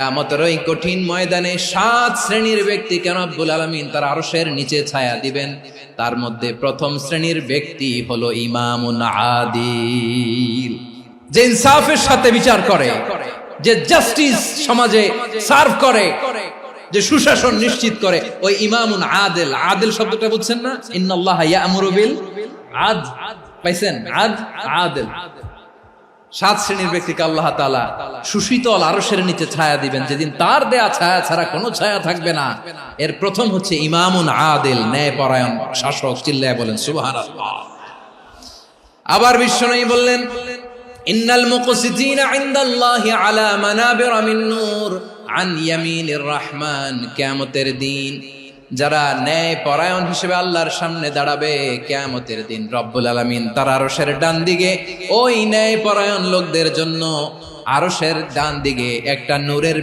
কিয়ামতের ওই কঠিন ময়দানে 7 শ্রেণীর ব্যক্তিকে রব্বুল আলামিন তার আরশের নিচে ছায়া দিবেন। তার মধ্যে প্রথম শ্রেণীর ব্যক্তি হলো ইমামুন আদিল, যে ইনসাফের সাথে বিচার করে, যে জাস্টিস সমাজে সার্ভ করে, যে সুশাসন নিশ্চিত করে, ওই ইমামুন আদিল। আদিল শব্দটা বুঝছেন না? ইন্নাল্লাহা ইয়া'মুরু বিল আদল, পাইছেন? আদিল। 7 শ্রেণীর ব্যক্তিকে আল্লাহ তাআলা সুশীতল আরশের নিচে ছায়া দিবেন, যেদিন তার দেয়া ছায়া ছাড়া কোনো ছায়া থাকবে না। এর প্রথম হচ্ছে ইমামুন আদিল, ন্যায়পরায়ণ শাসক। চিল্লায় বলেন সুবহানাল্লাহ। আবার বিশ্বনবী বললেন, ইন্নাল মুকসিতিনা ইনদাল্লাহি আলা মানাবির মিন নূর আন ইয়ামিনির রহমান। কিয়ামতের দিন যারা ন্যায় পরায়ণ হিসেবে আল্লাহর সামনে দাঁড়াবে, কিয়ামতের দিন রব্বুল আলামিন তার আরশের ডান দিকে ওই ন্যায় পরায়ণ লোকদের জন্য আরশের ডান দিকে একটা নূরের